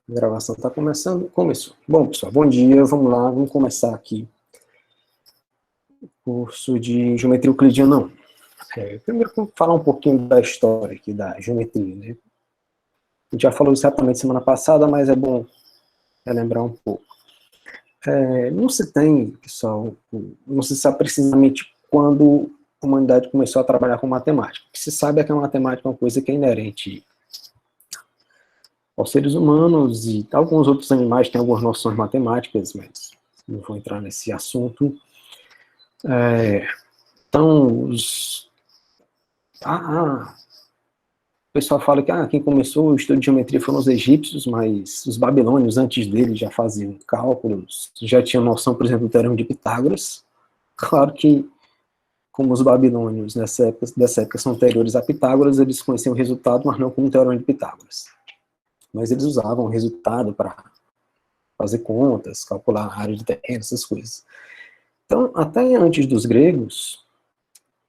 A gravação está começando? Começou. Bom, pessoal, bom dia. Vamos lá, vamos começar aqui o curso de Geometria Euclidiana 1. Primeiro, vamos falar um pouquinho da história aqui da geometria, né? A gente já falou exatamente semana passada, mas é bom relembrar um pouco. Não se tem, pessoal, não se sabe precisamente quando a humanidade começou a trabalhar com matemática. O que se sabe é que a matemática é uma coisa que é inerente aos seres humanos, e alguns outros animais têm algumas noções matemáticas, mas não vou entrar nesse assunto. Então, o pessoal fala que quem começou o estudo de geometria foram os egípcios, mas os babilônios antes deles já faziam cálculos, já tinham noção, por exemplo, do teorema de Pitágoras. Claro que, como os babilônios dessa época são anteriores a Pitágoras, eles conheciam o resultado, mas não como o teorema de Pitágoras. Mas eles usavam o resultado para fazer contas, calcular a área de terreno, essas coisas. Então, até antes dos gregos,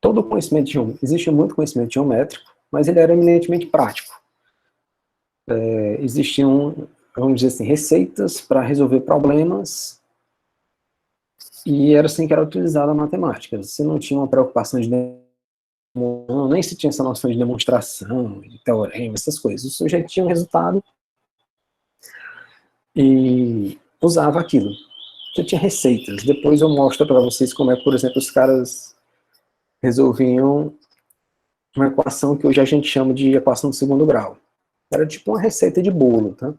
todo o conhecimento existia muito conhecimento geométrico, mas ele era eminentemente prático. Existiam, vamos dizer assim, receitas para resolver problemas, e era assim que era utilizada a matemática. Você não tinha uma preocupação de nem se tinha essa noção de demonstração, de teorema, essas coisas. Você já tinha um resultado e usava aquilo. Você tinha receitas. Depois eu mostro para vocês como é, por exemplo, os caras resolviam uma equação que hoje a gente chama de equação de segundo grau. Era tipo uma receita de bolo, tá?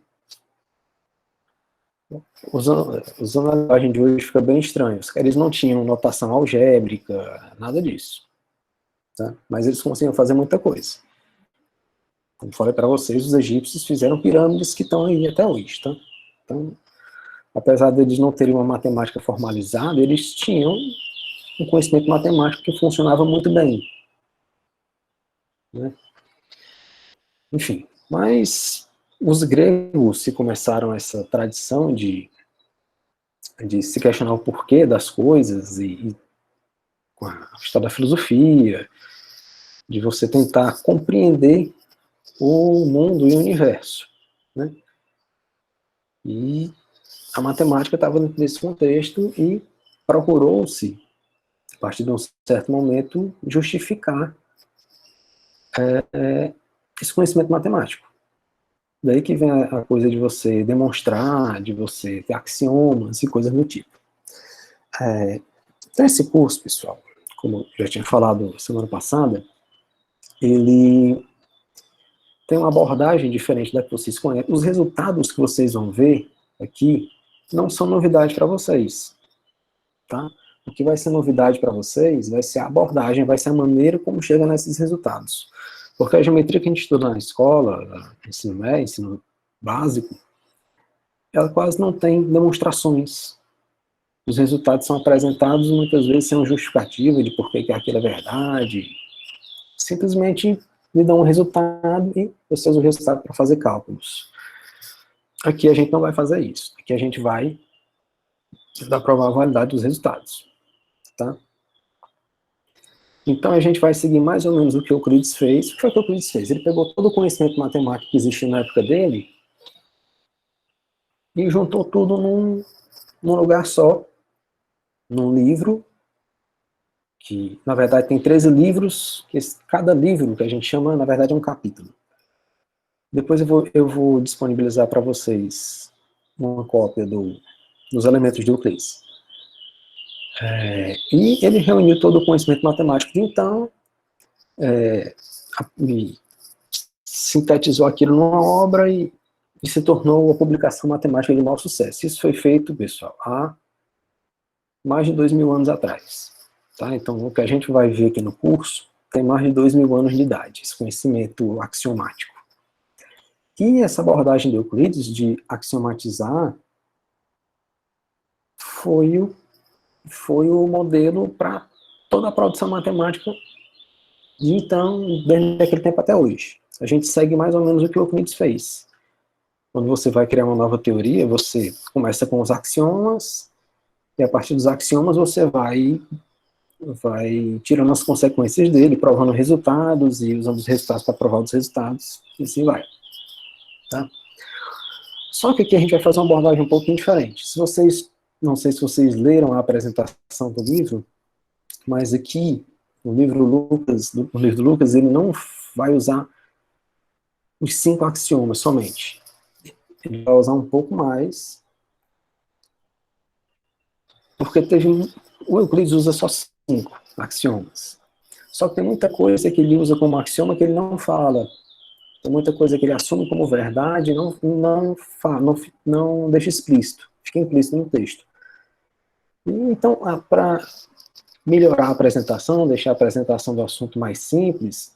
Usando a linguagem de hoje fica bem estranho. Eles não tinham notação algébrica, nada disso. Tá? Mas eles conseguiam fazer muita coisa. Como falei para vocês, os egípcios fizeram pirâmides que estão aí até hoje. Tá? Então, apesar deles não terem uma matemática formalizada, eles tinham um conhecimento matemático que funcionava muito bem. Né? Enfim, mas os gregos se começaram essa tradição de se questionar o porquê das coisas, e com a história da filosofia, de você tentar compreender o mundo e o universo. Né? E a matemática estava nesse contexto e procurou-se, a partir de um certo momento, justificar esse conhecimento matemático. Daí que vem a coisa de você demonstrar, de você ter axiomas e coisas do tipo. Então esse curso, pessoal, como eu já tinha falado semana passada, ele tem uma abordagem diferente da que vocês conhecem. Os resultados que vocês vão ver aqui não são novidade para vocês. Tá? O que vai ser novidade para vocês vai ser a abordagem, vai ser a maneira como chega nesses resultados. Porque a geometria que a gente estuda na escola, ensino médio, ensino básico, ela quase não tem demonstrações. Os resultados são apresentados muitas vezes sem uma justificativa de por que aquilo é verdade. Simplesmente me dão um resultado e você usa o resultado para fazer cálculos. Aqui a gente não vai fazer isso. Aqui a gente vai dar provar a validade dos resultados. Tá? Então a gente vai seguir mais ou menos o que Euclides fez. O que foi que Euclides fez? Ele pegou todo o conhecimento matemático que existia na época dele e juntou tudo num lugar só, num livro, que na verdade tem 13 livros, que cada livro que a gente chama, na verdade, é um capítulo. Depois eu vou disponibilizar para vocês uma cópia dos elementos de Euclides. E ele reuniu todo o conhecimento matemático de então, e sintetizou aquilo numa obra e se tornou uma publicação matemática de maior sucesso. Isso foi feito, pessoal, há mais de 2000 anos atrás. Tá? Então, o que a gente vai ver aqui no curso tem mais de 2000 anos de idade, esse conhecimento axiomático. E essa abordagem de Euclides de axiomatizar foi o modelo para toda a produção matemática de então, desde aquele tempo até hoje. A gente segue mais ou menos o que Euclides fez. Quando você vai criar uma nova teoria, você começa com os axiomas, e a partir dos axiomas você vai tirando as consequências dele, provando resultados, e usando os resultados para provar os resultados, e assim vai. Tá? Só que aqui a gente vai fazer uma abordagem um pouquinho diferente. Se vocês, não sei se vocês leram a apresentação do livro, mas aqui no livro Lucas, ele não vai usar os 5 axiomas somente. Ele vai usar um pouco mais, porque o Euclides usa só 5 axiomas. Só que tem muita coisa que ele usa como axioma que ele não fala. Tem muita coisa que ele assume como verdade e não deixa explícito. Fica implícito no texto. E, então, para melhorar a apresentação, deixar a apresentação do assunto mais simples,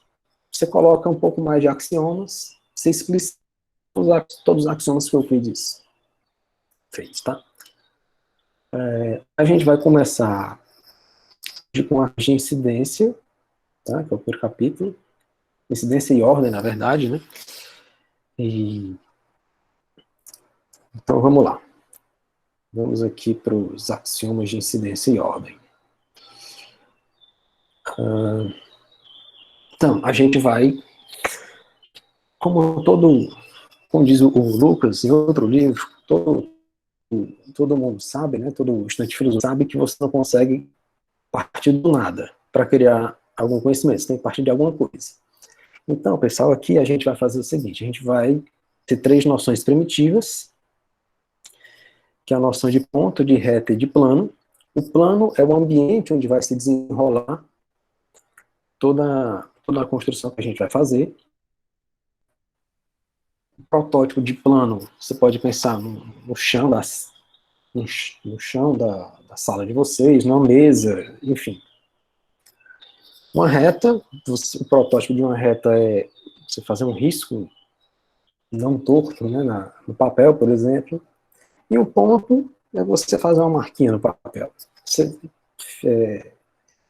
você coloca um pouco mais de axiomas, você explicita todos os axiomas que o Euclides fez, tá? A gente vai começar com a de incidência, tá? Que é o primeiro capítulo. Incidência e ordem, na verdade, né? Então, vamos lá. Vamos aqui para os axiomas de incidência e ordem. Então, a gente vai, como diz o Lucas em outro livro, todo mundo sabe, né? Todo estudante de filosofia sabe que você não consegue partir do nada para criar algum conhecimento, você tem que partir de alguma coisa. Então, pessoal, aqui a gente vai fazer o seguinte, a gente vai ter 3 noções primitivas, que é a noção de ponto, de reta e de plano. O plano é o ambiente onde vai se desenrolar toda a construção que a gente vai fazer. O protótipo de plano, você pode pensar no chão, no chão da sala de vocês, numa mesa, enfim. Uma reta, o protótipo de uma reta é você fazer um risco não torto, né, no papel, por exemplo. E o ponto é você fazer uma marquinha no papel. É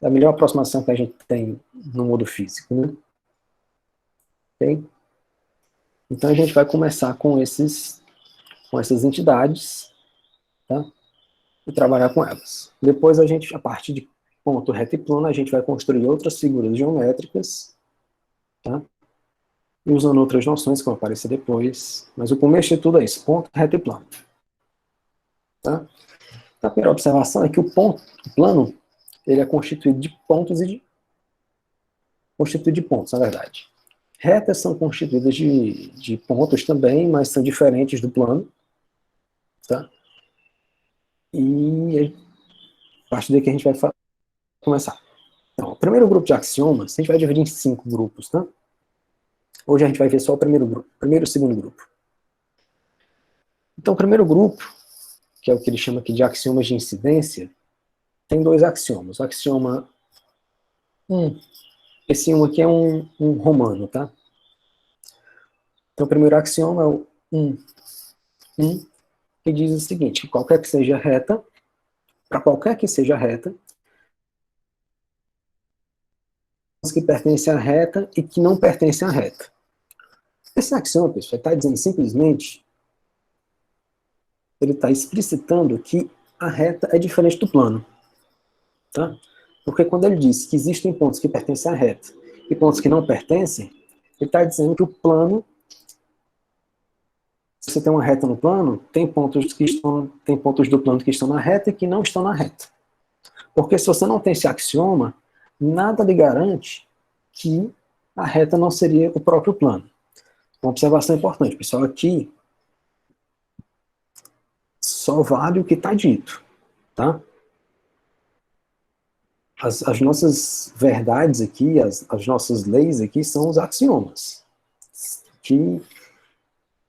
a melhor aproximação que a gente tem no mundo físico, né? Okay? Então a gente vai começar com essas entidades, tá? E trabalhar com elas. Depois a partir de ponto, reta e plano, a gente vai construir outras figuras geométricas, tá? E usando outras noções que vão aparecer depois. Mas o começo de tudo é isso, ponto, reta e plano. Tá? A primeira observação é que o plano, ele é constituído de pontos na verdade. Retas são constituídas de pontos também, mas são diferentes do plano, tá? E a partir daqui a gente vai começar. Então, o primeiro grupo de axiomas, a gente vai dividir em 5 grupos, tá? Hoje a gente vai ver só o primeiro e o segundo grupo. Então, o primeiro grupo, que é o que ele chama aqui de axiomas de incidência, tem 2 axiomas. O axioma 1, esse 1 aqui é um romano, tá? Então, o primeiro axioma é o 1, que diz o seguinte, que qualquer que seja reta, para qualquer que seja reta, que pertencem à reta e que não pertencem à reta. Esse axioma, pessoal, está dizendo simplesmente, ele está explicitando que a reta é diferente do plano. Tá? Porque quando ele diz que existem pontos que pertencem à reta e pontos que não pertencem, ele está dizendo que o plano, se você tem uma reta no plano, tem pontos do plano que estão na reta e que não estão na reta. Porque se você não tem esse axioma, nada lhe garante que a reta não seria o próprio plano. Uma observação importante, pessoal, aqui só vale o que está dito, tá? As nossas verdades aqui, as nossas leis aqui são os axiomas. Que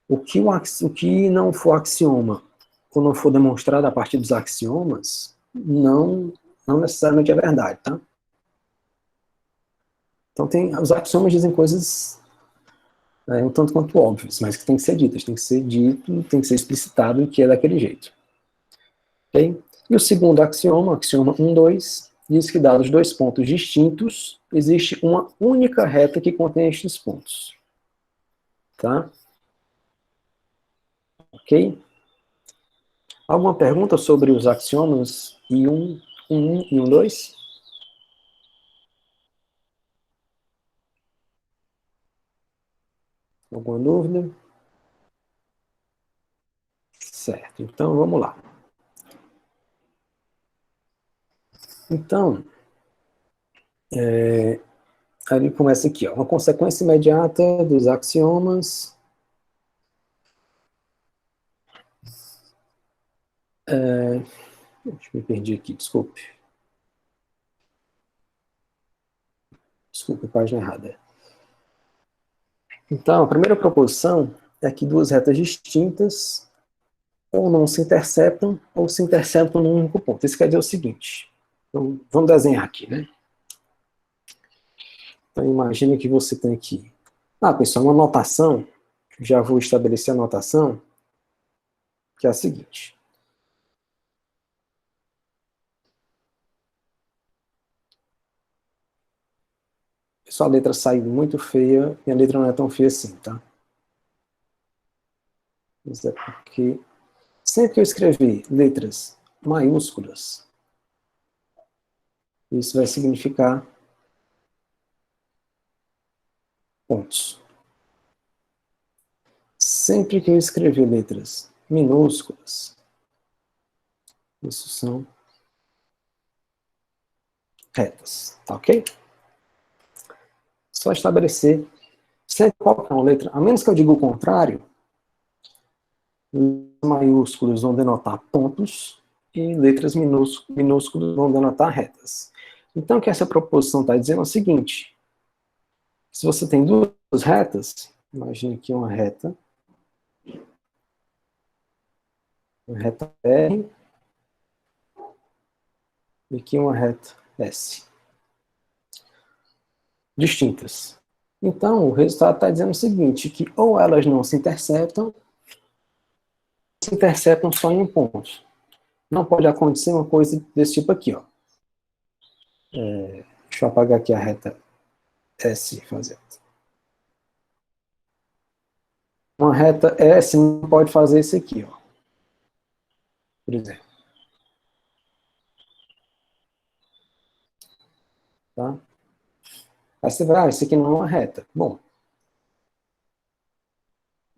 o que não for axioma, ou não for demonstrado a partir dos axiomas, não necessariamente é verdade, tá? Então os axiomas dizem coisas um tanto quanto óbvias, mas que tem que ser ditas, tem que ser dito, tem que ser explicitado e que é daquele jeito. Okay? E o segundo axioma 1, 2, diz que dados 2 pontos distintos, existe uma única reta que contém estes pontos. Tá? Ok? Alguma pergunta sobre os axiomas e 1 e 1, 2? Alguma dúvida? Certo, então vamos lá. Então, aí ele começa aqui, ó, uma consequência imediata dos axiomas. Deixa eu me perdi aqui, desculpe. Desculpe, página errada. Então, a primeira proposição é que duas retas distintas ou não se interceptam ou se interceptam num único ponto. Isso quer dizer o seguinte. Então, vamos desenhar aqui, né? Então, imagine que você tem aqui. Pessoal, uma notação. Já vou estabelecer a notação, que é a seguinte. Sua letra saiu muito feia, minha letra não é tão feia assim, tá? Isso é porque sempre que eu escrever letras maiúsculas, isso vai significar pontos. Sempre que eu escrever letras minúsculas, isso são retas, tá ok? Só estabelecer, sempre colocar uma letra, a menos que eu diga o contrário, maiúsculos vão denotar pontos e letras minúsculas vão denotar retas. Então, o que essa proposição está dizendo é o seguinte: se você tem duas retas, imagine aqui uma reta R, e aqui uma reta S, distintas. Então, o resultado está dizendo o seguinte, que ou elas não se interceptam só em um ponto. Não pode acontecer uma coisa desse tipo aqui, ó. Deixa eu apagar aqui a reta S, fazer. Uma reta S não pode fazer isso aqui, ó. Por exemplo. Tá? Aí você vai, isso aqui não é uma reta. Bom,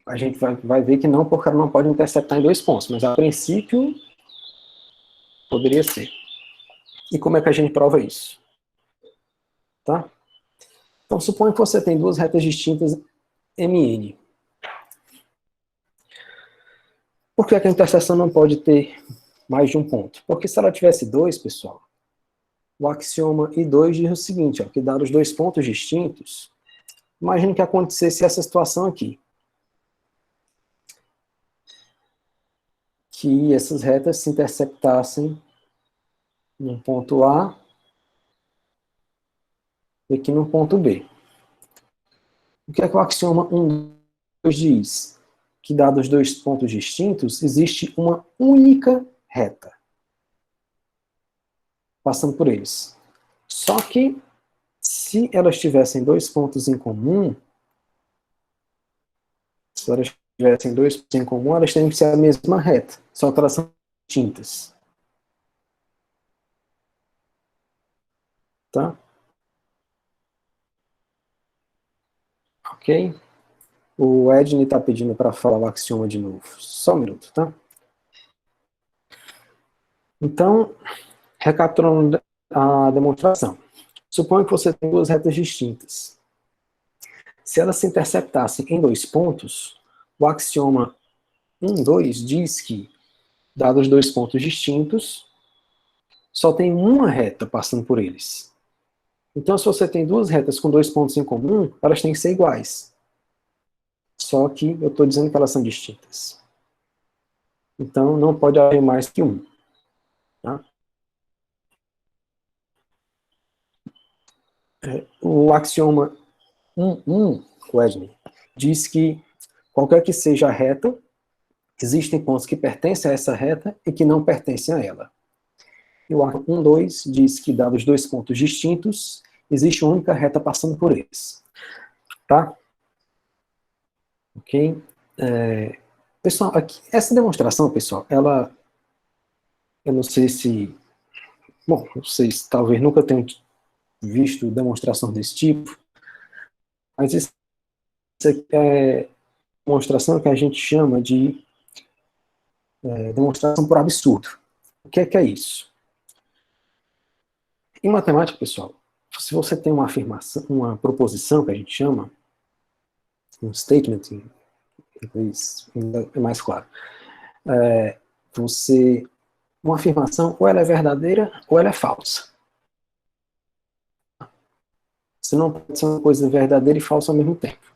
a gente vai ver que não, porque ela não pode interceptar em dois pontos, mas a princípio poderia ser. E como é que a gente prova isso? Tá? Então, suponha que você tem duas retas distintas MN. Por que a interseção não pode ter mais de um ponto? Porque se ela tivesse dois, pessoal, o axioma I2 diz o seguinte, ó, que dados dois pontos distintos, imagine que acontecesse essa situação aqui. Que essas retas se interceptassem num ponto A e aqui no ponto B. O que é que o axioma 1, 2 diz? Que dados dois pontos distintos, existe uma única reta passando por eles. Só que, se elas tivessem dois pontos em comum, se elas tivessem dois pontos em comum, elas teriam que ser a mesma reta, só que elas são distintas. Tá? Ok? O Edney está pedindo para falar o axioma de novo. Só um minuto, tá? Então, recapitulando a demonstração. Suponha que você tem duas retas distintas. Se elas se interceptassem em dois pontos, o axioma 1, 2 diz que, dados dois pontos distintos, só tem uma reta passando por eles. Então, se você tem duas retas com dois pontos em comum, elas têm que ser iguais. Só que eu estou dizendo que elas são distintas. Então, não pode haver mais que um. Tá? O axioma 1, Wesley, diz que qualquer que seja a reta, existem pontos que pertencem a essa reta e que não pertencem a ela. E o axioma 1, 2 diz que, dados dois pontos distintos, existe uma única reta passando por eles. Tá? Ok? Pessoal, aqui, essa demonstração, pessoal, ela, eu não sei se, bom, vocês talvez nunca tenham visto demonstração desse tipo, mas isso aqui é demonstração que a gente chama de demonstração por absurdo. O que é isso? Em matemática, pessoal, se você tem uma afirmação, uma proposição, que a gente chama, um statement, em inglês é mais claro, uma afirmação, ou ela é verdadeira, ou ela é falsa. Você não pode ser uma coisa verdadeira e falsa ao mesmo tempo.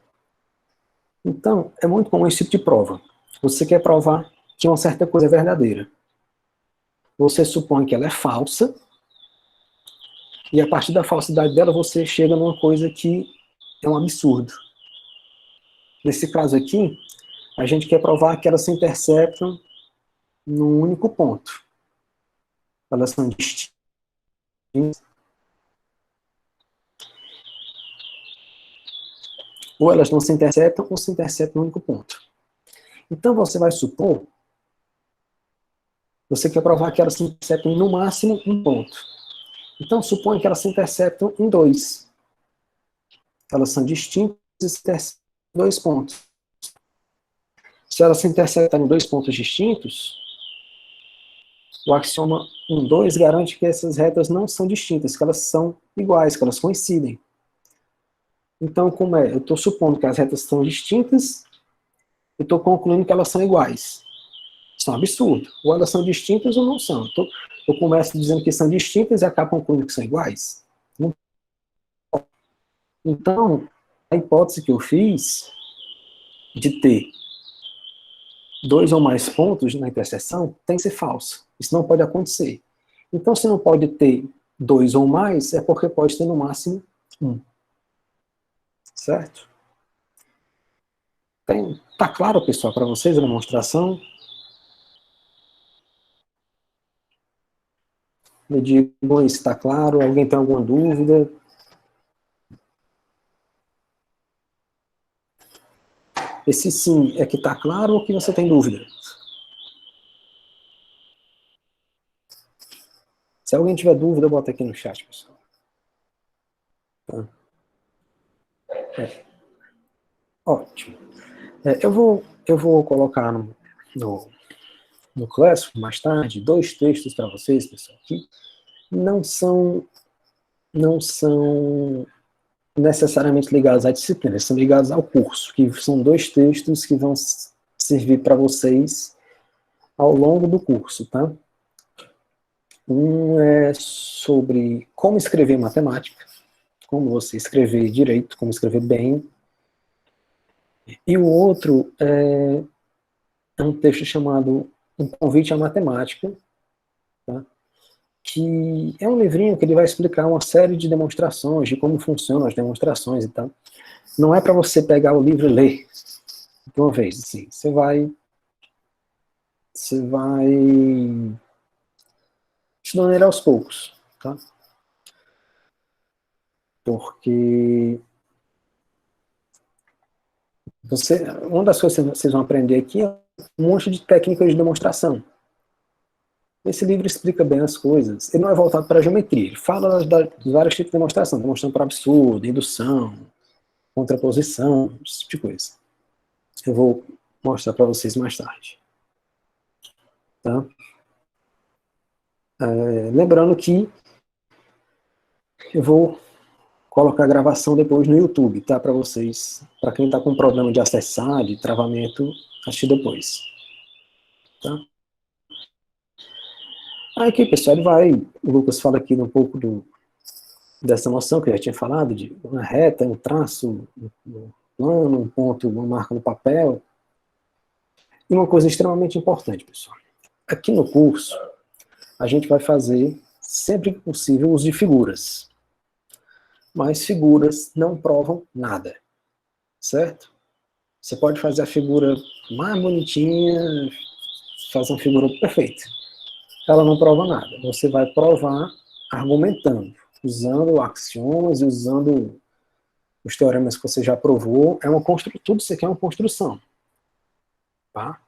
Então, é muito comum esse tipo de prova. Você quer provar que uma certa coisa é verdadeira. Você supõe que ela é falsa, e a partir da falsidade dela você chega numa coisa que é um absurdo. Nesse caso aqui, a gente quer provar que elas se interceptam num único ponto. Elas são distintas. Ou elas não se interceptam, ou se interceptam num único ponto. Então você vai supor, você quer provar que elas se interceptam no máximo um ponto. Então suponha que elas se interceptam em 2. Elas são distintas e se interceptam em 2 pontos. Se elas se interceptam em 2 pontos distintos, o axioma 1, 2 garante que essas retas não são distintas, que elas são iguais, que elas coincidem. Então, como é? Eu estou supondo que as retas são distintas, eu estou concluindo que elas são iguais. Isso é um absurdo. Ou elas são distintas ou não são. Eu começo dizendo que são distintas e acabo concluindo que são iguais. Então, a hipótese que eu fiz de ter 2 ou mais pontos na interseção tem que ser falsa. Isso não pode acontecer. Então, se não pode ter 2 ou mais, é porque pode ter no máximo 1. Certo? Tá claro, pessoal, para vocês a demonstração? Me digam se está claro. Alguém tem alguma dúvida? Esse sim é que está claro ou que você tem dúvida? Se alguém tiver dúvida, bota aqui no chat, pessoal. Tá? Ótimo. Eu vou colocar no Classroom mais tarde 2 textos para vocês, pessoal, que não são necessariamente ligados à disciplina, são ligados ao curso, que são 2 textos que vão servir para vocês ao longo do curso, tá? Um é sobre como escrever matemática, como você escrever direito, como escrever bem, e o outro é um texto chamado Um Convite à Matemática, tá? Que é um livrinho que ele vai explicar uma série de demonstrações, de como funcionam as demonstrações e tal. Não é para você pegar o livro e ler de uma vez, assim. Você vai estudando ele aos poucos, tá? Porque uma das coisas que vocês vão aprender aqui é um monte de técnicas de demonstração. Esse livro explica bem as coisas. Ele não é voltado para a geometria, ele fala dos vários tipos de demonstração, demonstração por absurdo, indução, contraposição, esse tipo de coisa. Eu vou mostrar para vocês mais tarde. Tá? Lembrando que eu vou colocar a gravação depois no YouTube, tá? Para vocês, para quem está com problema de acessar, de travamento, assistir depois. Tá? Aí aqui, pessoal, o Lucas fala aqui um pouco dessa noção que eu já tinha falado, de uma reta, um traço, um plano, um ponto, uma marca no papel. E uma coisa extremamente importante, pessoal. Aqui no curso, a gente vai fazer, sempre que possível, uso de figuras. Mas figuras não provam nada, certo? Você pode fazer a figura mais bonitinha, fazer uma figura perfeita. Ela não prova nada. Você vai provar argumentando, usando axiomas e usando os teoremas que você já provou. Tudo isso aqui é uma construção. Tá?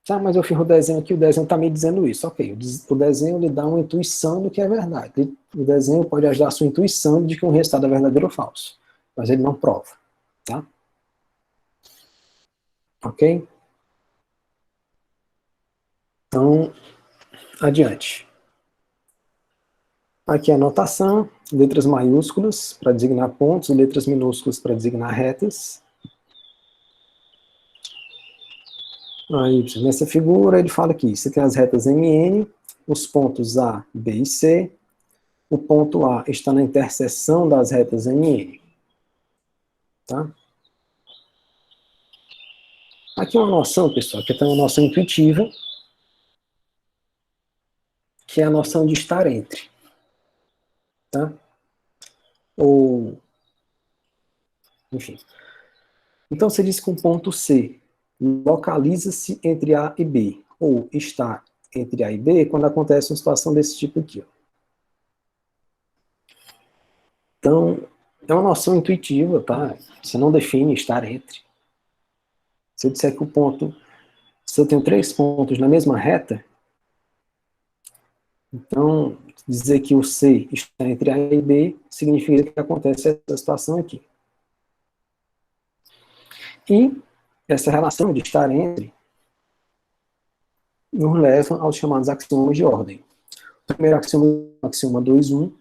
Ah, mas eu fiz o desenho aqui, o desenho está me dizendo isso. Ok, o desenho lhe dá uma intuição do que é verdade. O desenho pode ajudar a sua intuição de que um resultado é verdadeiro ou falso. Mas ele não prova. Tá? Ok? Então, adiante. Aqui a notação, letras maiúsculas para designar pontos, letras minúsculas para designar retas. Aí, nessa figura, ele fala aqui, você tem as retas MN, os pontos A, B e C. O ponto A está na interseção das retas MN. Tá? Aqui uma noção, pessoal, que é uma noção intuitiva, que é a noção de estar entre. Tá? Ou, enfim. Então, você diz que um ponto C localiza-se entre A e B, ou está entre A e B, quando acontece uma situação desse tipo aqui. Ó. Então, é uma noção intuitiva, tá? Você não define estar entre. Se eu disser que o ponto, se eu tenho 3 pontos na mesma reta, então, dizer que o C está entre A e B, significa que acontece essa situação aqui. E essa relação de estar entre nos leva aos chamados axiomas de ordem. O primeiro axioma, axioma 2.1,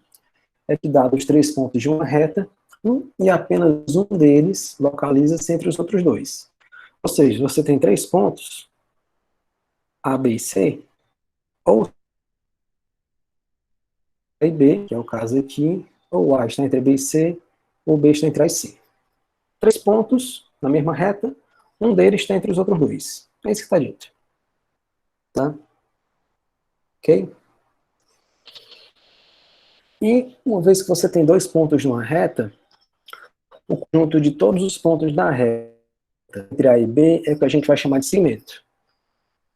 é que dados os 3 pontos de uma reta, um e apenas um deles localiza-se entre os outros dois. Ou seja, você tem 3 pontos, A, B e C, ou A e B, que é o caso aqui, ou A está entre B e C, ou B está entre A e C. 3 pontos na mesma reta, um deles está entre os outros dois. É isso que está dito. Tá? Ok? E uma vez que você tem 2 pontos numa reta, o conjunto de todos os pontos da reta entre A e B é o que a gente vai chamar de segmento.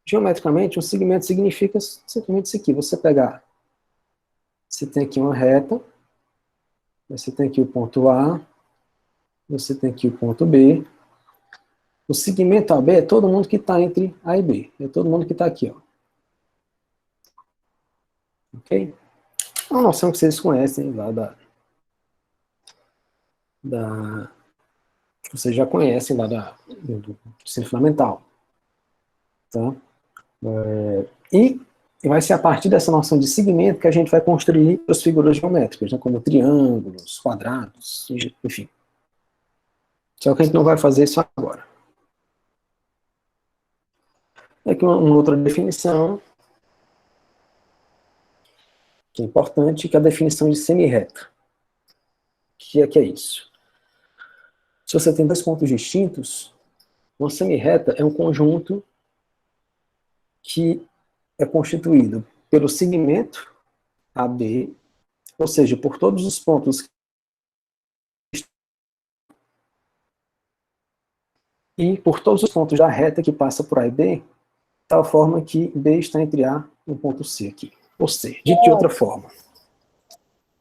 Geometricamente, um segmento significa simplesmente isso aqui. Você pegar, você tem aqui uma reta, você tem aqui o ponto A, você tem aqui o ponto B. O segmento AB é todo mundo que está entre A e B. É todo mundo que está aqui, ó. Ok? É uma noção que vocês conhecem lá vocês já conhecem lá do ensino fundamental. Tá? E vai ser a partir dessa noção de segmento que a gente vai construir as figuras geométricas, né, como triângulos, quadrados, enfim. Só que a gente não vai fazer isso agora. Aqui uma outra definição, que é importante, que é a definição de semirreta. O que é isso? Se você tem 2 pontos distintos, uma semirreta é um conjunto que é constituído pelo segmento AB, ou seja, por todos os pontos e por todos os pontos da reta que passa por A e B, de tal forma que B está entre A e um ponto C aqui. Ou seja, de outra forma.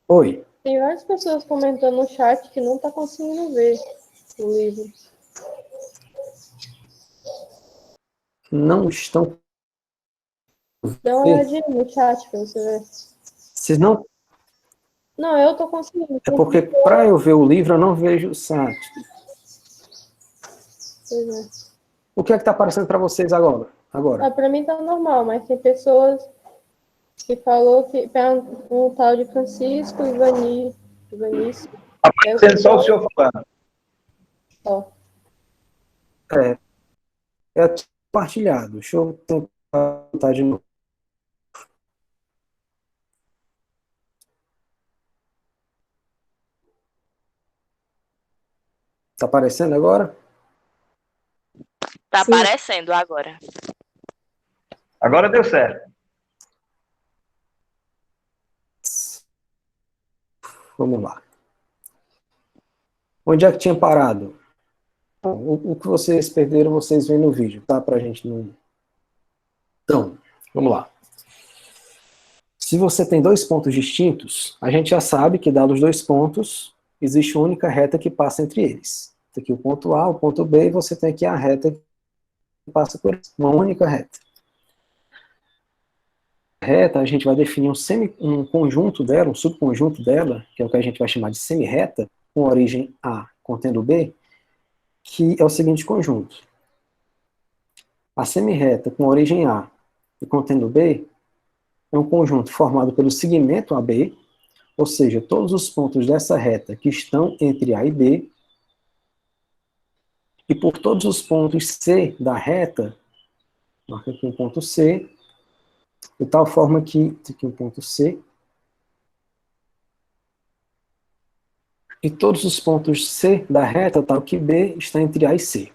Oi. Tem várias pessoas comentando no chat que não está conseguindo ver o livro. Não estão... Dá uma olhadinha no chat para você ver. Vocês não... Não, eu estou conseguindo. É porque para eu ver o livro eu não vejo o site. Pois é. O que é que está aparecendo para vocês agora? Para mim tá normal, mas tem pessoas que falou que um tal de Francisco e Vanício. Aparecendo só o senhor falando. Ó. É compartilhado. Deixa eu tentar de novo. Está aparecendo agora? Tá aparecendo agora. Agora deu certo. Vamos lá. Onde é que tinha parado? O que vocês perderam, vocês veem no vídeo, tá? Pra gente não... Então, vamos lá. Se você tem 2 pontos distintos, a gente já sabe que, dados os 2 pontos, existe uma única reta que passa entre eles. Tem aqui o ponto A, o ponto B, e você tem aqui a reta que passa por eles. Uma única reta. A reta, a gente vai definir um conjunto dela, um subconjunto dela, que é o que a gente vai chamar de semirreta, com origem A contendo B, que é o seguinte conjunto. A semirreta com origem A e contendo B é um conjunto formado pelo segmento AB, ou seja, todos os pontos dessa reta que estão entre A e B, e por todos os pontos C da reta, marca aqui um ponto C, de tal forma que, aqui um ponto C, e todos os pontos C da reta, tal que B está entre A e C.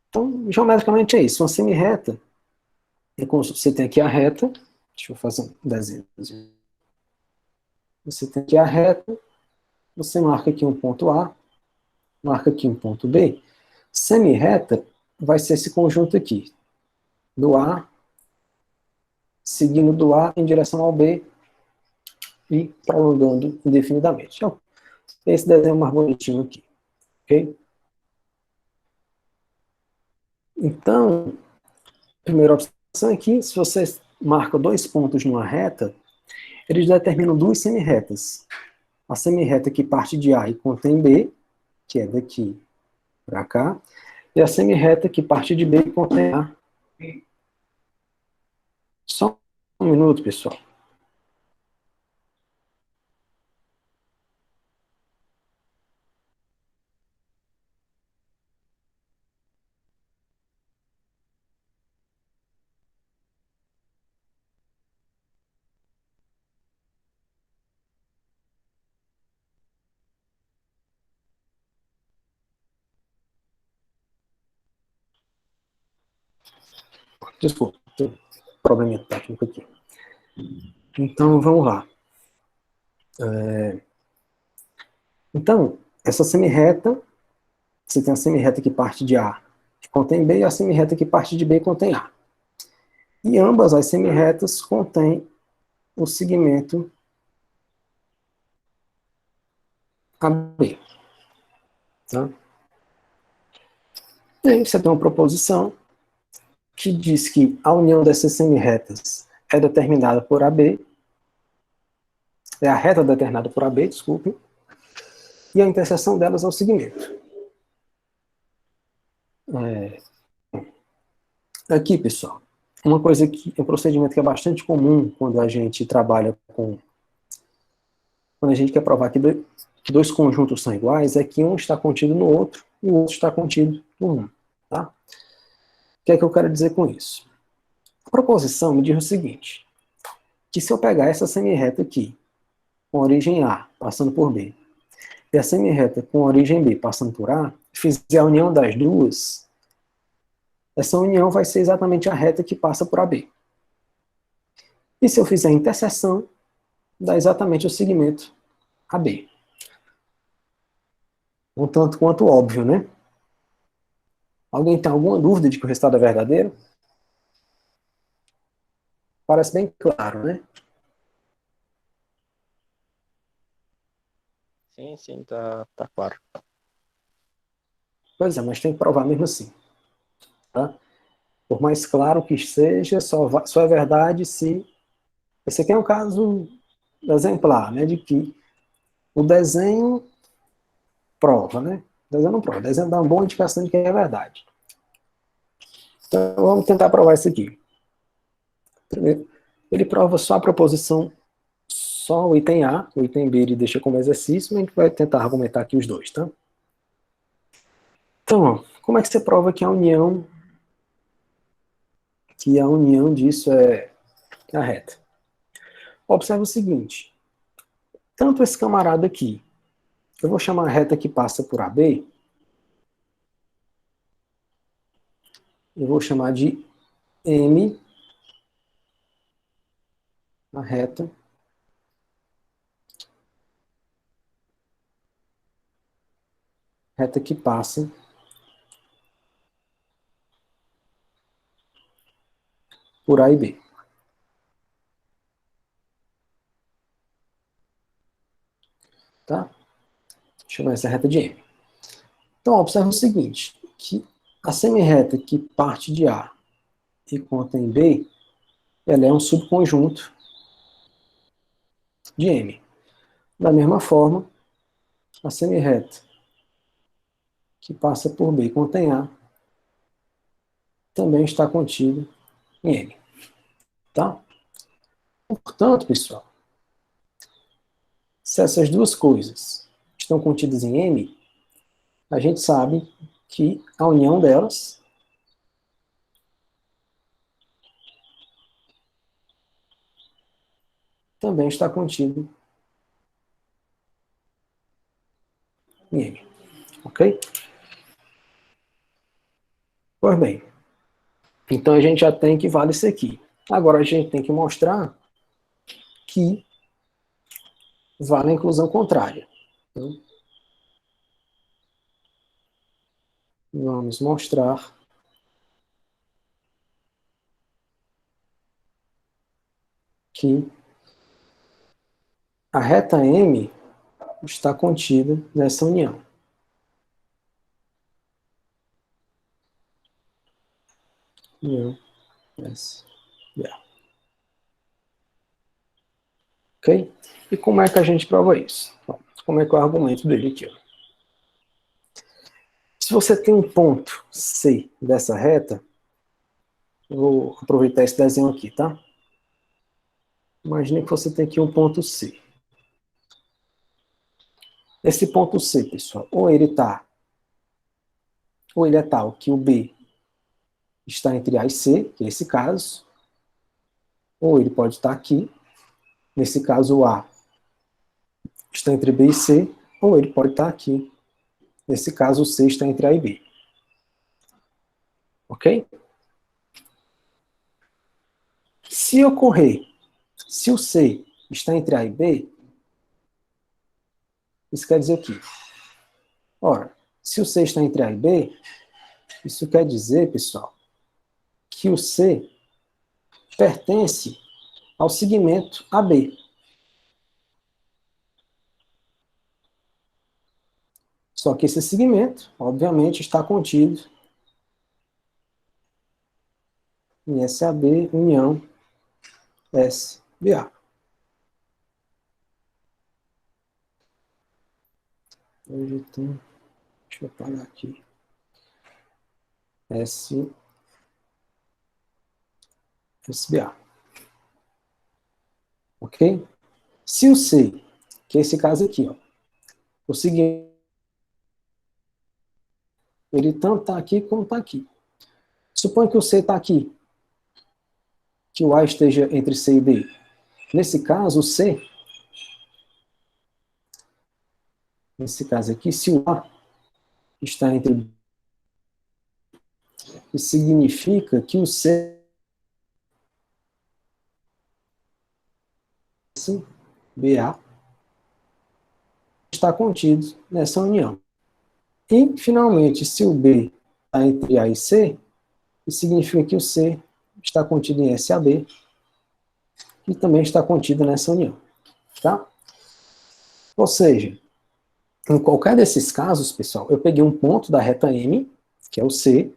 Então, geometricamente é isso, uma semi-reta, você tem aqui a reta, deixa eu fazer um desenho. Você tem aqui a reta, você marca aqui um ponto A, marca aqui um ponto B. Semi-reta vai ser esse conjunto aqui, do A, seguindo do A em direção ao B e prolongando indefinidamente. Então, esse desenho mais bonitinho aqui, ok? Então, primeira opção aqui, se você marca dois pontos numa reta, eles determinam duas semi-retas. A semi-reta que parte de A e contém B, que é daqui para cá, e a semi-reta que parte de B e contém A. Só um minuto, pessoal. Desculpa, tem um probleminha técnico aqui. Então, vamos lá. Então, essa semi-reta, você tem a semi-reta que parte de A que contém B e a semi-reta que parte de B contém A. E ambas as semi-retas contêm o segmento AB. Tá? E aí você tem uma proposição que diz que a união dessas semi-retas é determinada por AB, é a reta determinada por AB, desculpe, e a interseção delas é o segmento. Aqui, pessoal, uma coisa que é um procedimento que é bastante comum quando a gente trabalha com... Quando a gente quer provar que dois conjuntos são iguais, é que um está contido no outro e o outro está contido no um. Tá? O que é que eu quero dizer com isso? A proposição me diz o seguinte, que se eu pegar essa semi-reta aqui, com origem A, passando por B, e a semi-reta com origem B, passando por A, fizer a união das duas, essa união vai ser exatamente a reta que passa por AB. E se eu fizer a interseção, dá exatamente o segmento AB. Um tanto quanto óbvio, né? Alguém tem alguma dúvida de que o resultado é verdadeiro? Parece bem claro, né? Sim, tá claro. Pois é, mas tem que provar mesmo assim. Tá? Por mais claro que seja, só é verdade se... Esse aqui é um caso exemplar, né? De que o desenho prova, né? O desenho não prova. O desenho dá uma boa indicação de que é verdade. Então, vamos tentar provar isso aqui. Primeiro, ele prova só a proposição, só o item A, o item B ele deixa como exercício, mas a gente vai tentar argumentar aqui os dois, tá? Então, ó, como é que você prova que a união disso é a reta? Observe o seguinte, tanto esse camarada aqui, eu vou chamar a reta que passa por AB, eu vou chamar de M, a reta que passa por A e B. Tá? Chamar essa reta de M. Então, observe o seguinte, que a semi-reta que parte de A e contém B, ela é um subconjunto de M. Da mesma forma, a semi-reta que passa por B e contém A também está contida em M. Tá? Portanto, pessoal, se essas duas coisas estão contidas em M, a gente sabe que a união delas também está contida em M. Ok? Pois bem, então a gente já tem que vale isso aqui. Agora a gente tem que mostrar que vale a inclusão contrária. Então, vamos mostrar que a reta M está contida nessa união. União S, B, A. Ok? E como é que a gente prova isso? Bom, como é que é o argumento dele aqui? Ó? Se você tem um ponto C dessa reta, eu vou aproveitar esse desenho aqui, tá? Imagine que você tem aqui um ponto C. Esse ponto C, pessoal, ou ele é tal que o B está entre A e C, que é esse caso, ou ele pode estar aqui, nesse caso o A está entre B e C, ou ele pode estar aqui, nesse caso o C está entre A e B. Ok? Se o C está entre A e B, isso quer dizer o quê? Ora, se o C está entre A e B, isso quer dizer, pessoal, que o C pertence ao segmento AB. Só que esse segmento, obviamente, está contido em SAB união SBA. Então, deixa eu apagar aqui. SBA. Ok? Se o C, que é esse caso aqui, ó, o seguinte, ele tanto está aqui como está aqui. Suponha que o C está aqui, que o A esteja entre C e B. Nesse caso, o C, nesse caso aqui, se o A está entre B, isso significa que o C, BA, está contido nessa união. E, finalmente, se o B está entre A e C, isso significa que o C está contido em SAB e também está contido nessa união. Tá? Ou seja, em qualquer desses casos, pessoal, eu peguei um ponto da reta M, que é o C,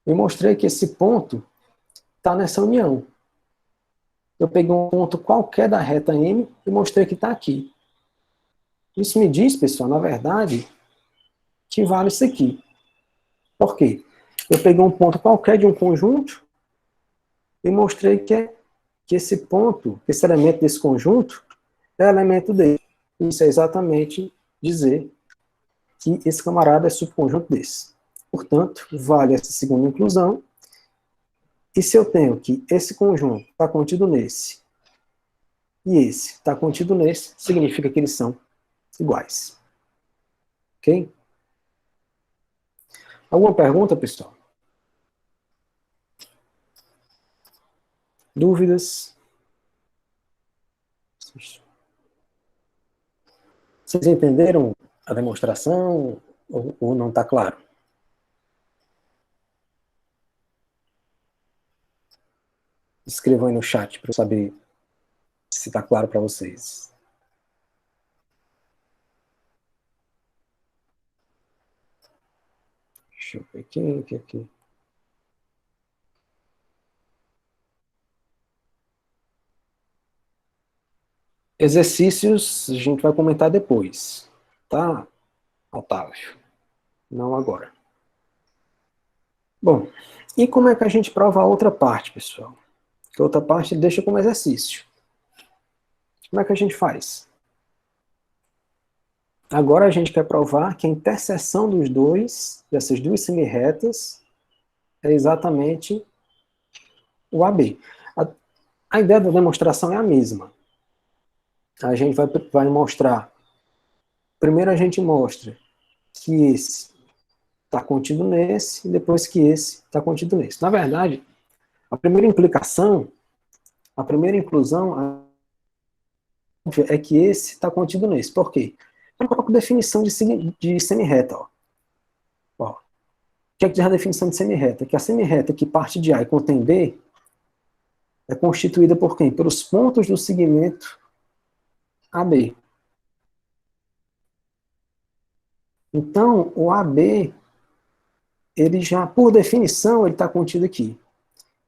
e mostrei que esse ponto está nessa união. Eu peguei um ponto qualquer da reta M e mostrei que está aqui. Isso me diz, pessoal, na verdade, que vale isso aqui. Por quê? Eu peguei um ponto qualquer de um conjunto e mostrei que esse ponto, esse elemento desse conjunto, é elemento dele. Isso é exatamente dizer que esse camarada é subconjunto desse. Portanto, vale essa segunda inclusão. E se eu tenho que esse conjunto está contido nesse, e esse está contido nesse, significa que eles são iguais. Ok? Alguma pergunta, pessoal? Dúvidas? Vocês entenderam a demonstração ou não está claro? Escrevam aí no chat para eu saber se está claro para vocês. Deixa eu ver aqui. Exercícios a gente vai comentar depois, tá, Otávio? Não agora. Bom, e como é que a gente prova a outra parte, pessoal? A outra parte ele deixa como exercício. Como é que a gente faz? Agora a gente quer provar que a interseção dos dois, dessas duas semirretas, é exatamente o AB. A ideia da demonstração é a mesma. A gente vai mostrar. Primeiro a gente mostra que esse está contido nesse, e depois que esse está contido nesse. Na verdade, a primeira implicação, a primeira inclusão é que esse está contido nesse. Por quê? Eu coloco definição de semirreta. Ó. O que é que diz a definição de semirreta? Que a semirreta que parte de A e contém B é constituída por quem? Pelos pontos do segmento AB. Então, o AB, ele já, por definição, ele está contido aqui.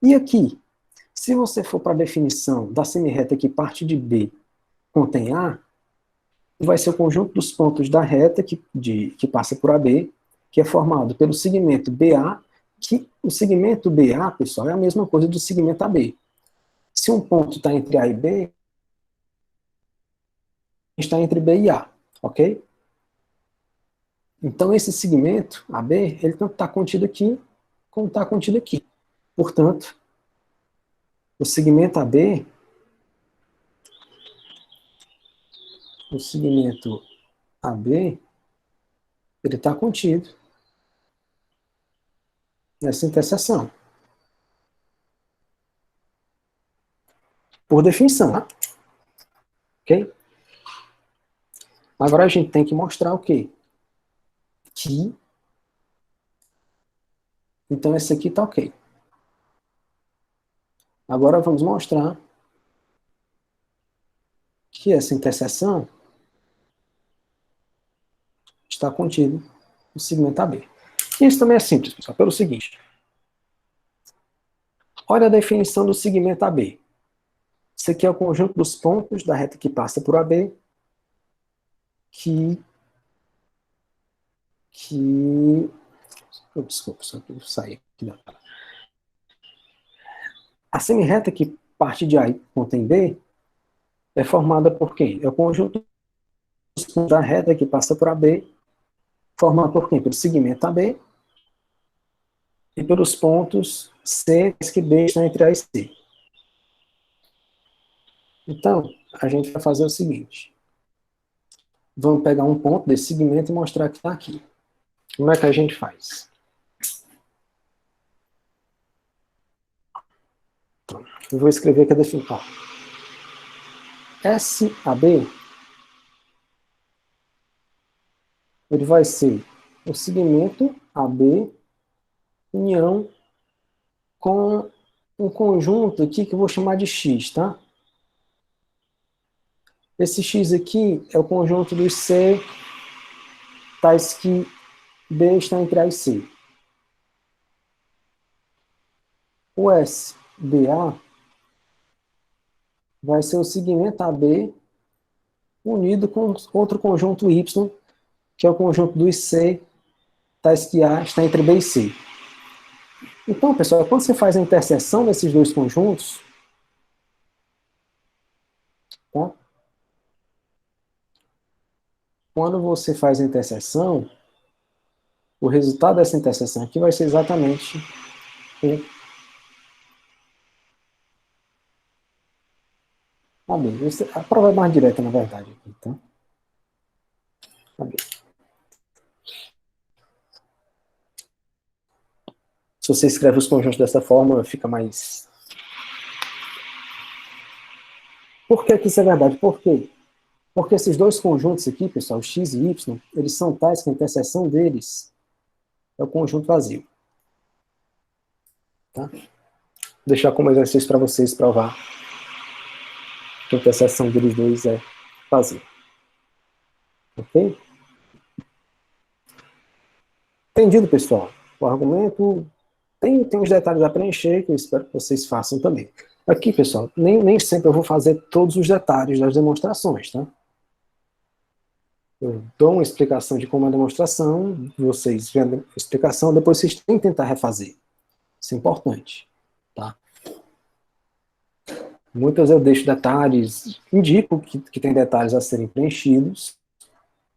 E aqui, se você for para a definição da semirreta que parte de B contém A, vai ser o conjunto dos pontos da reta que passa por AB, que é formado pelo segmento BA, que o segmento BA, pessoal, é a mesma coisa do segmento AB. Se um ponto está entre A e B, está entre B e A, ok? Então, esse segmento AB, ele tanto está contido aqui, como está contido aqui. Portanto, o segmento AB, ele está contido nessa interseção. Por definição, tá? Ok? Agora a gente tem que mostrar o quê? Que, então esse aqui está ok. Agora vamos mostrar que essa interseção está contida no segmento AB. Isso também é simples, pessoal, pelo seguinte. Olha a definição do segmento AB. Isso aqui é o conjunto dos pontos da reta que passa por AB, desculpa, só que eu saí aqui da tela. A semirreta que parte de A e contém B é formada por quem? É o conjunto dos pontos da reta que passa por AB, formado por quem? Pelo segmento AB e pelos pontos C, que B está entre A e C. Então, a gente vai fazer o seguinte. Vamos pegar um ponto desse segmento e mostrar que está aqui. Como é que a gente faz? Eu vou escrever aqui a definição. SAB, ele vai ser o segmento AB união com um conjunto aqui que eu vou chamar de X, tá? Esse X aqui é o conjunto dos C, tais que B está entre A e C. O SBA vai ser o segmento AB unido com outro conjunto Y, que é o conjunto dos C, tais que A está entre B e C. Então, pessoal, quando você faz a interseção desses dois conjuntos, tá? Quando você faz a interseção, o resultado dessa interseção aqui vai ser exatamente o AB. A prova é mais direta, na verdade. Então, AB. Se você escreve os conjuntos dessa forma, fica mais... Por que isso é verdade? Por quê? Porque esses dois conjuntos aqui, pessoal, X e Y, eles são tais que a interseção deles é o conjunto vazio. Tá? Vou deixar como exercício para vocês provar que a interseção deles dois é vazio. Ok? Entendido, pessoal? O argumento tem uns detalhes a preencher que eu espero que vocês façam também. Aqui, pessoal, nem sempre eu vou fazer todos os detalhes das demonstrações, tá? Eu dou uma explicação de como é a demonstração, vocês veem a explicação, depois vocês têm que tentar refazer. Isso é importante, tá? Muitas eu deixo detalhes, indico que tem detalhes a serem preenchidos.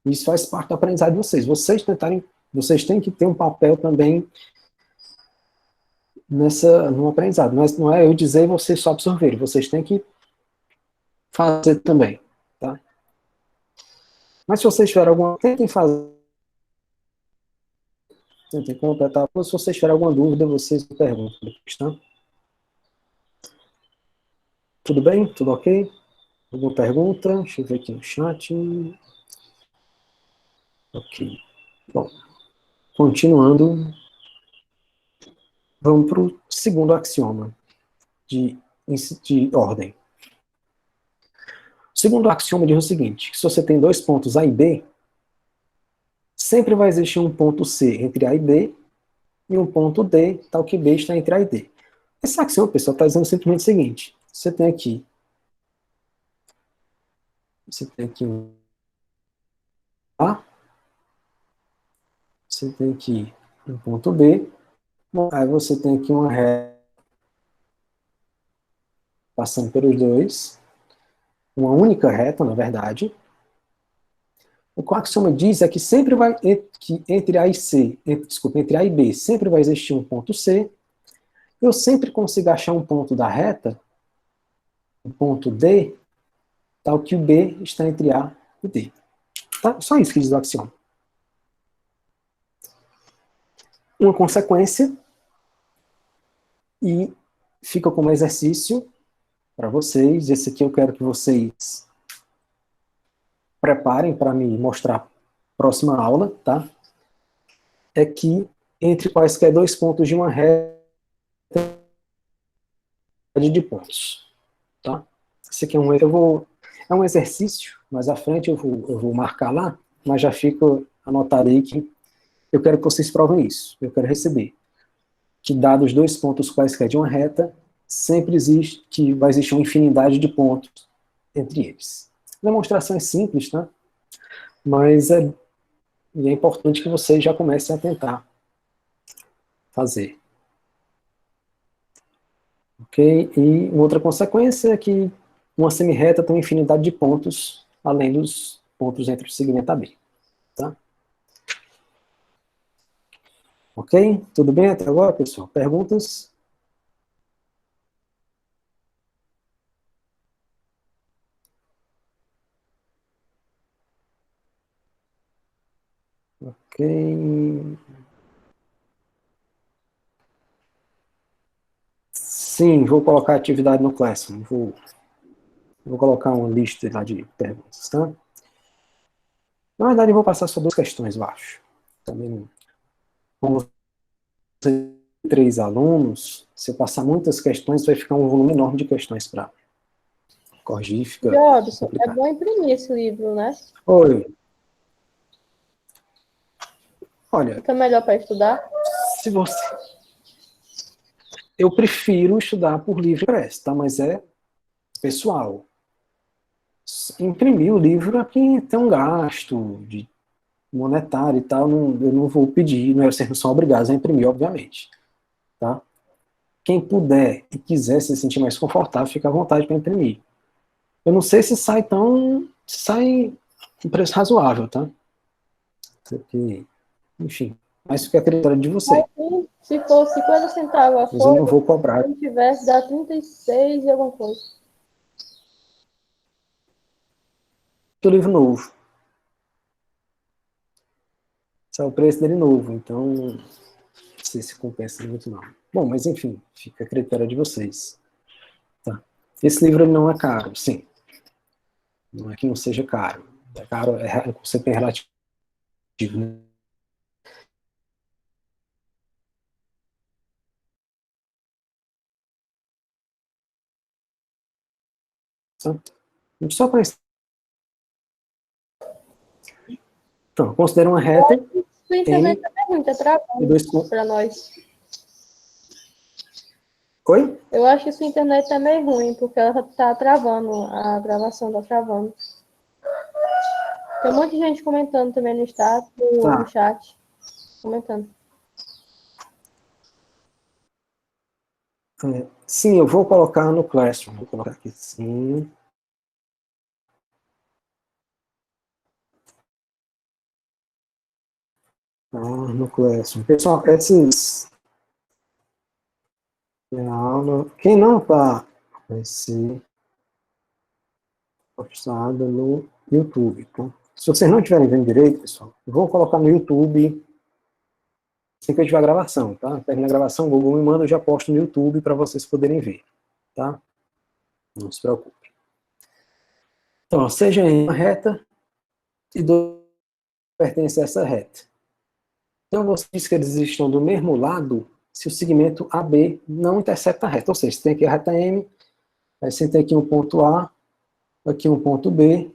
Isso faz parte do aprendizado de vocês. Vocês têm que ter um papel também no aprendizado. Não é eu dizer e vocês só absorverem. Vocês têm que fazer também, tá? Mas se vocês tiverem alguma... Tentem fazer. Tentem completar. Se vocês tiverem alguma dúvida, vocês me perguntam, tá? Tudo bem? Tudo ok? Alguma pergunta? Deixa eu ver aqui no chat. Ok. Bom, continuando, vamos para o segundo axioma de ordem. O segundo axioma diz o seguinte, que se você tem dois pontos A e B, sempre vai existir um ponto C entre A e B e um ponto D, tal que B está entre A e D. Esse axioma, pessoal, está dizendo simplesmente o seguinte, você tem aqui um A, você tem aqui um ponto B, aí você tem aqui uma reta passando pelos dois, uma única reta, na verdade. O que o axioma diz é que sempre vai, que entre A e C, entre A e B, sempre vai existir um ponto C. Eu sempre consigo achar um ponto da reta, um ponto D, tal que o B está entre A e D. Tá? Só isso que diz o axioma. Uma consequência, e fica como exercício para vocês. Esse aqui eu quero que vocês preparem para me mostrar na próxima aula, tá? É que entre quaisquer dois pontos de uma reta de pontos, tá? Esse aqui é é um exercício, mais à frente eu vou marcar lá, mas já fica anotado aí que eu quero que vocês provem isso. Eu quero receber que dados dois pontos quaisquer de uma reta, sempre vai existir uma infinidade de pontos entre eles. A demonstração é simples, tá? Mas é importante que vocês já comecem a tentar fazer. Ok? E uma outra consequência é que uma semirreta tem uma infinidade de pontos, além dos pontos entre o segmento AB. Tá? Ok? Tudo bem até agora, pessoal? Perguntas? Ok. Sim, vou colocar atividade no Classroom. Vou colocar uma lista lá de perguntas, tá? Na verdade, eu vou passar só duas questões, eu acho. Também, como você tem 3 alunos, se eu passar muitas questões, vai ficar um volume enorme de questões para corrigir, fica Jobson, é complicado. bom imprimir esse livro, né? Oi. Olha, Fica melhor para estudar. se você... Eu prefiro estudar por livre impresso, tá? Mas é pessoal. Imprimir o livro é porque tem um gasto de monetário e tal, eu não vou pedir, vocês não são obrigados a imprimir, obviamente. Tá? Quem puder e quiser se sentir mais confortável, fica à vontade para imprimir. Eu não sei se sai um preço razoável, tá? Porque, enfim, mas fica a critério de você. Mas, se for 50 centavos a Mas eu não folha, vou cobrar. se tivesse, dá 36 e alguma coisa. O livro novo. Esse é o preço dele novo, então não sei se compensa muito não. Bom, mas enfim, fica a critério de vocês. Tá. Esse livro ele não é caro, sim. Não é que não seja caro. É caro, o conceito é relativo, né? Só para... Então, considera uma reta Sua internet é ruim, tá travando dois pontos. para nós. Oi? Eu acho que sua internet tá meio ruim, porque ela tá travando, a gravação tá travando. Tem um monte de gente comentando também no status, no chat. Comentando. Sim, eu vou colocar no Classroom. Vou colocar aqui, sim. No Classroom. Pessoal, aula, quem não está, vai ser postado no YouTube. Tá? Se vocês não estiverem vendo direito, pessoal, eu vou colocar no YouTube assim que eu tiver a gravação, tá? Termina a gravação, o Google me manda, eu já posto no YouTube para vocês poderem ver, tá? Não se preocupe. Então, seja em uma reta e dois pertencem a essa reta. Então, você diz que eles estão do mesmo lado se o segmento AB não intercepta a reta. Ou seja, você tem aqui a reta M, aí você tem aqui um ponto A, aqui um ponto B,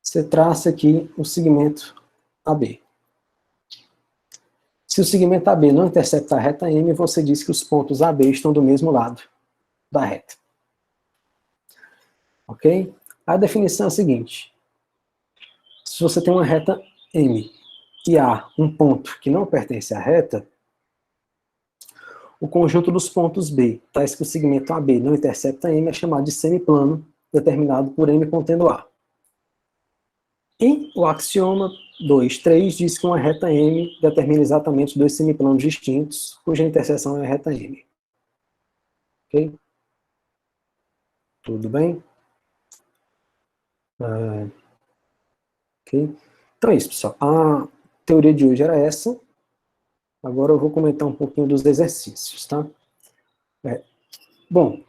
você traça aqui o segmento AB. Se o segmento AB não intercepta a reta M, você diz que os pontos AB estão do mesmo lado da reta. Ok? A definição é a seguinte. Se você tem uma reta M e há um ponto que não pertence à reta, o conjunto dos pontos B, tais que o segmento AB não intercepta M, é chamado de semiplano, determinado por M contendo A. E o axioma 2.3 diz que uma reta M determina exatamente dois semiplanos distintos, cuja interseção é a reta M. Ok? Tudo bem? Ok? Então é isso, pessoal. A teoria de hoje era essa. Agora eu vou comentar um pouquinho dos exercícios, tá? Bom,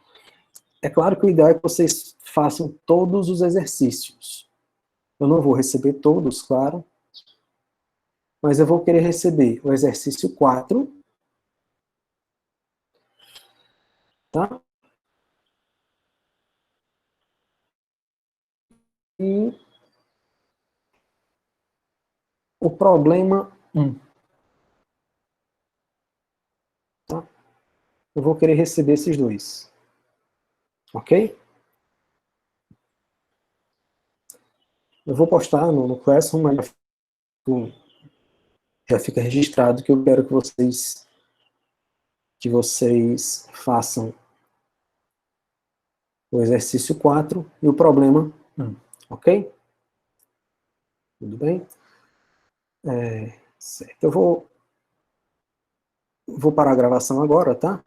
é claro que o ideal é que vocês façam todos os exercícios. Eu não vou receber todos, claro, mas eu vou querer receber o exercício 4, tá? E o problema 1. Tá? Eu vou querer receber esses dois. Ok? Eu vou postar no Classroom, mas já fica registrado que eu quero que vocês façam o exercício 4 e o problema 1. Ok? Tudo bem? Certo. Eu vou parar a gravação agora, tá?